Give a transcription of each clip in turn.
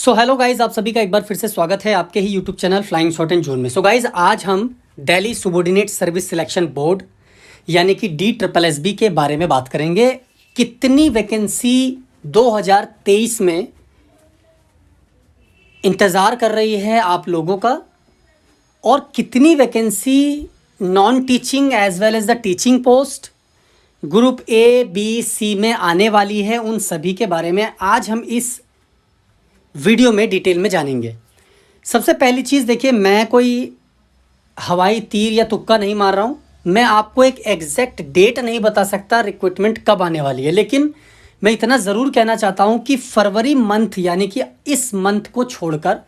So hello guys, आप सभी का एक बार फिर से स्वागत है आपके ही YouTube channel flying shot and zone में। सो गाइज, आज हम Delhi subordinate service selection board यानी कि DSSB के बारे में बात करेंगे। कितनी वैकेंसी 2023 में इंतज़ार कर रही है आप लोगों का और कितनी vacancy non teaching as well as the teaching post group A, B, C में आने वाली है, उन सभी के बारे में आज हम इस वीडियो में डिटेल में जानेंगे। सबसे पहली चीज़ देखिए, मैं कोई हवाई तीर या तुक्का नहीं मार रहा हूँ। मैं आपको एक एग्जैक्ट डेट नहीं बता सकता रिक्रूटमेंट कब आने वाली है, लेकिन मैं इतना ज़रूर कहना चाहता हूँ कि फरवरी मंथ यानी कि इस मंथ को छोड़कर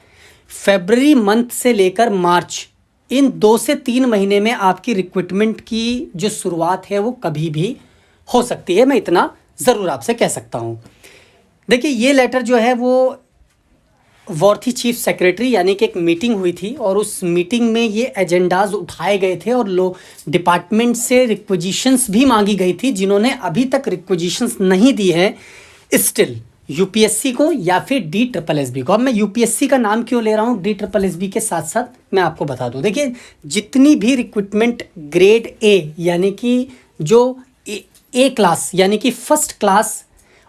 फरवरी मंथ से लेकर मार्च, इन 2 से 3 महीने में आपकी रिक्रूटमेंट की जो शुरुआत है वो कभी भी हो सकती है। मैं इतना ज़रूर आपसे कह सकता हूँ। देखिए, ये लेटर जो है वो वॉर्थी चीफ सेक्रेटरी यानी कि एक मीटिंग हुई थी और उस मीटिंग में ये एजेंडाज उठाए गए थे और डिपार्टमेंट से रिक्वेजिशंस भी मांगी गई थी। जिन्होंने अभी तक रिक्वेजिशंस नहीं दी है स्टिल यूपीएससी को या फिर DSSB को। अब मैं यूपीएससी का नाम क्यों ले रहा हूँ, DSSB के साथ साथ मैं आपको बता दूँ। देखिए, जितनी भी रिक्रूटमेंट ग्रेड A यानी कि जो ए क्लास यानी कि फर्स्ट क्लास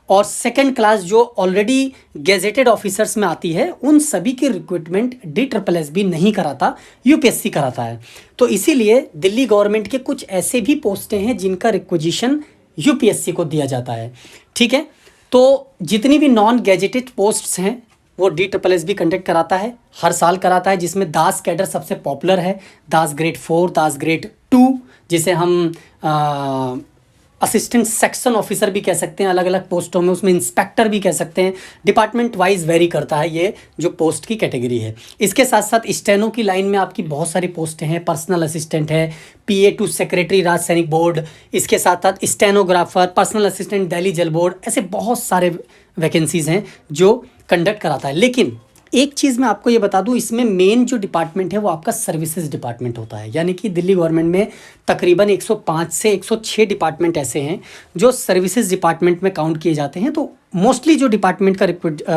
और सेकंड क्लास जो ऑलरेडी गेजेटेड ऑफिसर्स में आती है, उन सभी की रिक्रूटमेंट DSSB नहीं कराता, यूपीएससी कराता है। तो इसीलिए दिल्ली गवर्नमेंट के कुछ ऐसे भी पोस्टें हैं जिनका रिक्वेजिशन यूपीएससी को दिया जाता है। ठीक है, तो जितनी भी नॉन गेजेटेड पोस्ट्स हैं वो DSSB कंडक्ट कराता है, हर साल कराता है, जिसमें दास कैडर सबसे पॉपुलर है। दास ग्रेड 4, दास ग्रेड 2, जिसे हम असिस्टेंट सेक्शन ऑफिसर भी कह सकते हैं अलग अलग पोस्टों में, उसमें इंस्पेक्टर भी कह सकते हैं। डिपार्टमेंट वाइज वेरी करता है ये जो पोस्ट की कैटेगरी है। इसके साथ साथ स्टेनो की लाइन में आपकी बहुत सारी पोस्टें हैं। पर्सनल असिस्टेंट है, PA टू सेक्रेटरी राज्य सैनिक बोर्ड, इसके साथ साथ स्टेनोग्राफर, पर्सनल असिस्टेंट दिल्ली जल बोर्ड, ऐसे बहुत सारे वैकेंसीज़ हैं जो कंडक्ट कराता है। लेकिन एक चीज़ मैं आपको ये बता दूं, इसमें मेन जो डिपार्टमेंट है वो आपका सर्विसेज डिपार्टमेंट होता है। यानी कि दिल्ली गवर्नमेंट में तकरीबन 105 से 106 डिपार्टमेंट ऐसे हैं जो सर्विसेज डिपार्टमेंट में काउंट किए जाते हैं। तो मोस्टली जो डिपार्टमेंट का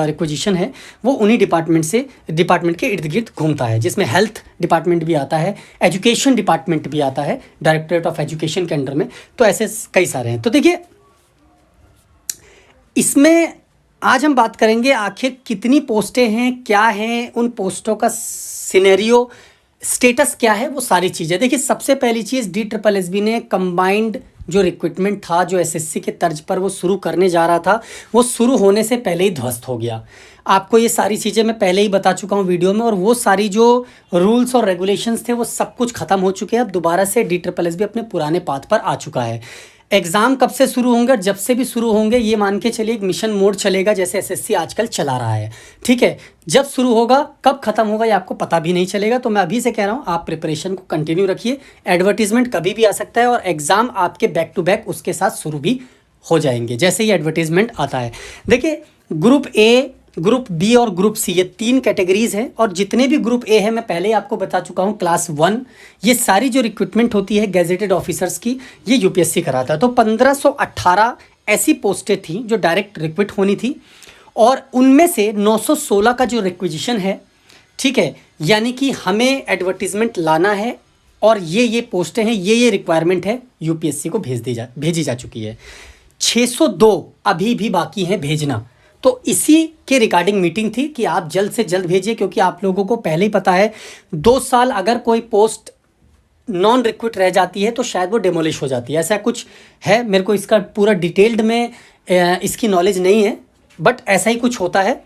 रिक्वेजिशन है वो उन्हीं डिपार्टमेंट के इर्द गिर्द घूमता है, जिसमें हेल्थ डिपार्टमेंट भी आता है, एजुकेशन डिपार्टमेंट भी आता है डायरेक्टरेट ऑफ एजुकेशन के अंडर में। तो ऐसे कई सारे हैं। तो देखिए, इसमें आज हम बात करेंगे आखिर कितनी पोस्टें हैं, क्या हैं, उन पोस्टों का सिनेरियो स्टेटस क्या है, वो सारी चीज़ें। देखिए, सबसे पहली चीज़, DSSB ने कंबाइंड जो रिक्रूटमेंट था जो SSC के तर्ज पर वो शुरू करने जा रहा था, वो शुरू होने से पहले ही ध्वस्त हो गया। आपको ये सारी चीज़ें मैं पहले ही बता चुका हूँ वीडियो में, और वो सारी जो रूल्स और रेगुलेशंस थे वो सब कुछ ख़त्म हो चुके हैं। अब दोबारा से DSSB अपने पुराने पाथ पर आ चुका है। एग्ज़ाम कब से शुरू होंगे, जब से भी शुरू होंगे, ये मान के चलिए एक मिशन मोड चलेगा जैसे SSC आजकल चला रहा है। ठीक है, जब शुरू होगा कब ख़त्म होगा ये आपको पता भी नहीं चलेगा। तो मैं अभी से कह रहा हूँ, आप प्रिपरेशन को कंटिन्यू रखिए। एडवर्टीज़मेंट कभी भी आ सकता है और एग्ज़ाम आपके बैक टू बैक उसके साथ शुरू भी हो जाएंगे जैसे ही एडवर्टीज़मेंट आता है। देखिए, ग्रुप A, ग्रुप B और ग्रुप C, ये 3 कैटेगरीज़ हैं। और जितने भी ग्रुप A है मैं पहले ही आपको बता चुका हूँ, क्लास 1, ये सारी जो रिक्रूटमेंट होती है गेजेटेड ऑफिसर्स की, ये यूपीएससी कराता है। तो 1518 ऐसी पोस्टें थी जो डायरेक्ट रिक्रूट होनी थी, और उनमें से 916 का जो रिक्वेजिशन है, ठीक है, यानी कि हमें एडवर्टीज़मेंट लाना है और ये पोस्टें हैं, ये रिक्वायरमेंट है, यूपीएससी को भेजी जा चुकी है। 602 अभी भी बाकी हैं भेजना। तो इसी के रिगार्डिंग मीटिंग थी कि आप जल्द से जल्द भेजिए, क्योंकि आप लोगों को पहले ही पता है 2 साल अगर कोई पोस्ट नॉन रिक्रूट रह जाती है तो शायद वो डिमोलिश हो जाती है, ऐसा कुछ है। मेरे को इसका पूरा डिटेल्ड में इसकी नॉलेज नहीं है, बट ऐसा ही कुछ होता है।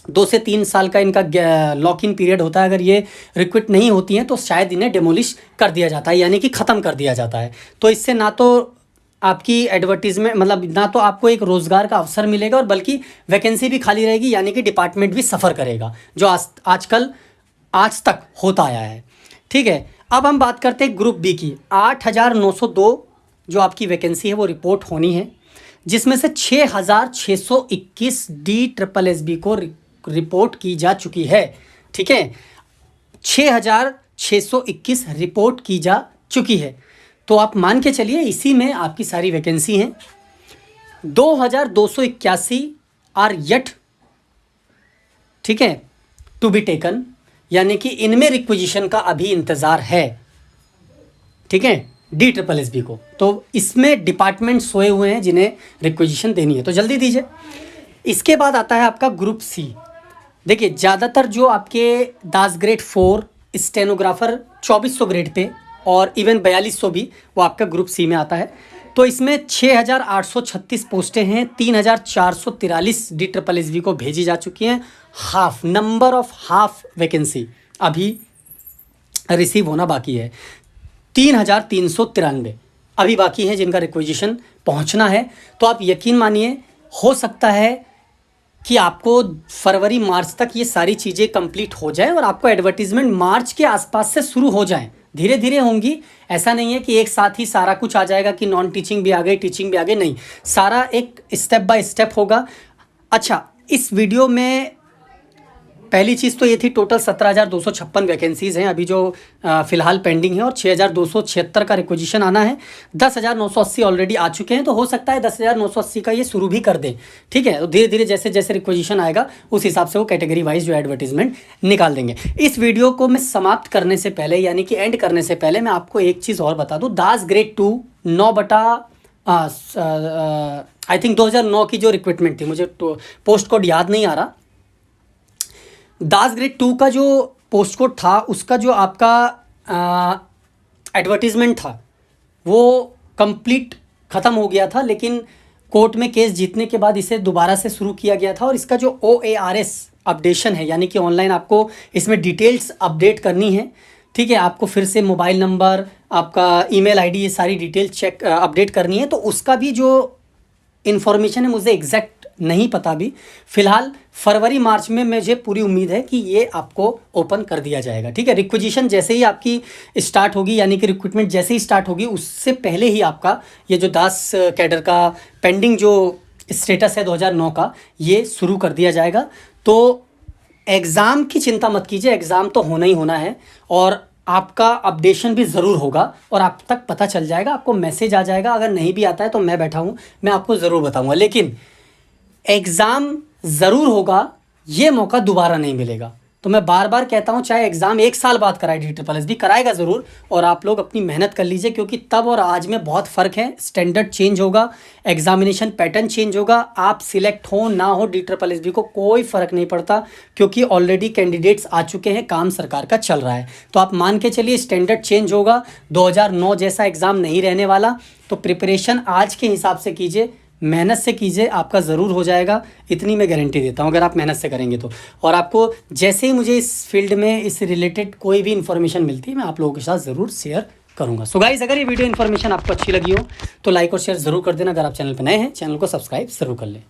2 से 3 साल का इनका लॉक इन पीरियड होता है। अगर ये रिक्रूट नहीं होती हैं तो शायद इन्हें डिमोलिश कर दिया जाता है, यानी कि ख़त्म कर दिया जाता है। तो इससे ना तो आपकी एडवर्टीजमेंट, मतलब ना तो आपको एक रोज़गार का अवसर मिलेगा, और बल्कि वैकेंसी भी खाली रहेगी, यानी कि डिपार्टमेंट भी सफ़र करेगा, जो आज तक होता आया है। ठीक है, अब हम बात करते हैं ग्रुप B की। 8902 जो आपकी वैकेंसी है वो रिपोर्ट होनी है, जिसमें से 6621 DSSB को रिपोर्ट की जा चुकी है। ठीक है, 6621 रिपोर्ट की जा चुकी है। तो आप मान के चलिए इसी में आपकी सारी वैकेंसी हैं। 2281 आर येट ठीक है, टू बी टेकन, यानी कि इनमें रिक्विजिशन का अभी इंतज़ार है, ठीक है, DSSB को। तो इसमें डिपार्टमेंट सोए हुए हैं जिन्हें रिक्विजिशन देनी है, तो जल्दी दीजिए। इसके बाद आता है आपका ग्रुप सी। देखिए ज़्यादातर जो आपके दास ग्रेड 4 स्टेनोग्राफर 2400 ग्रेड पे और इवन 4200 भी वो आपका ग्रुप सी में आता है। तो इसमें 6836 पोस्टें हैं, 3443 DSSB को भेजी जा चुकी हैं। हाफ वैकेंसी अभी रिसीव होना बाकी है। 3393 अभी बाकी हैं जिनका रिक्विजिशन पहुंचना है। तो आप यकीन मानिए, हो सकता है कि आपको फरवरी मार्च तक ये सारी चीज़ें कंप्लीट हो जाए और आपको एडवर्टीज़मेंट मार्च के आसपास से शुरू हो जाएं। धीरे धीरे होंगी, ऐसा नहीं है कि एक साथ ही सारा कुछ आ जाएगा कि नॉन टीचिंग भी आ गई, टीचिंग भी आ गई, नहीं, सारा एक स्टेप बाय स्टेप होगा। अच्छा, इस वीडियो में पहली चीज़ तो ये थी, टोटल 17,256 वैकेंसीज़ हैं अभी जो फ़िलहाल पेंडिंग है और 6,276 का रिक्विजिशन आना है। 10,980 ऑलरेडी आ चुके हैं, तो हो सकता है 10,980 का ये शुरू भी कर दें, ठीक है। तो धीरे धीरे जैसे जैसे रिक्विजिशन आएगा उस हिसाब से वो कैटेगरी वाइज जो एडवर्टीजमेंट निकाल देंगे। इस वीडियो को मैं समाप्त करने से पहले, यानी कि एंड करने से पहले, मैं आपको एक चीज़ और बता दूँ। दास ग्रेड 2 आई थिंक 2009 की जो रिक्रूटमेंट थी, मुझे पोस्ट कोड याद नहीं आ रहा, दास ग्रेड 2 का जो पोस्ट कोड था उसका जो आपका एडवर्टीज़मेंट था वो कंप्लीट ख़त्म हो गया था, लेकिन कोर्ट में केस जीतने के बाद इसे दोबारा से शुरू किया गया था। और इसका जो OARS अपडेशन है, यानी कि ऑनलाइन आपको इसमें डिटेल्स अपडेट करनी है, ठीक है, आपको फिर से मोबाइल नंबर, आपका ईमेल आईडी, ये सारी डिटेल चेक अपडेट करनी है। तो उसका भी जो इन्फॉर्मेशन है मुझे एग्जैक्ट नहीं पता अभी। फ़िलहाल फरवरी मार्च में मुझे पूरी उम्मीद है कि ये आपको ओपन कर दिया जाएगा, ठीक है। रिक्विजिशन जैसे ही आपकी स्टार्ट होगी, यानी कि रिक्रूटमेंट जैसे ही स्टार्ट होगी, उससे पहले ही आपका ये जो दास कैडर का पेंडिंग जो स्टेटस है 2009 का, ये शुरू कर दिया जाएगा। तो एग्ज़ाम की चिंता मत कीजिए, एग्ज़ाम तो होना ही होना है और आपका अपडेशन भी ज़रूर होगा और आप तक पता चल जाएगा, आपको मैसेज आ जाएगा। अगर नहीं भी आता है तो मैं बैठा हूँ, मैं आपको ज़रूर बताऊँगा, लेकिन एग्ज़ाम ज़रूर होगा, ये मौका दोबारा नहीं मिलेगा। तो मैं बार बार कहता हूँ, चाहे एग्ज़ाम 1 साल बाद कराए DSSB, कराएगा ज़रूर, और आप लोग अपनी मेहनत कर लीजिए, क्योंकि तब और आज में बहुत फ़र्क है। स्टैंडर्ड चेंज होगा, एग्ज़ामिनेशन पैटर्न चेंज होगा। आप सिलेक्ट हो ना हो DSSB को कोई फ़र्क नहीं पड़ता, क्योंकि ऑलरेडी कैंडिडेट्स आ चुके हैं, काम सरकार का चल रहा है। तो आप मान के चलिए स्टैंडर्ड चेंज होगा, 2009 जैसा एग्ज़ाम नहीं रहने वाला। तो प्रिपरेशन आज के हिसाब से कीजिए, मेहनत से कीजिए, आपका ज़रूर हो जाएगा, इतनी मैं गारंटी देता हूँ अगर आप मेहनत से करेंगे तो। और आपको जैसे ही मुझे इस फील्ड में, इस रिलेटेड कोई भी इन्फॉर्मेशन मिलती है, मैं आप लोगों के साथ ज़रूर शेयर करूँगा। सो गाइस, अगर ये वीडियो इन्फॉर्मेशन आपको अच्छी लगी हो तो लाइक और शेयर ज़रूर कर देना। अगर आप चैनल पर नए हैं, चैनल को सब्सक्राइब ज़रूर कर लें।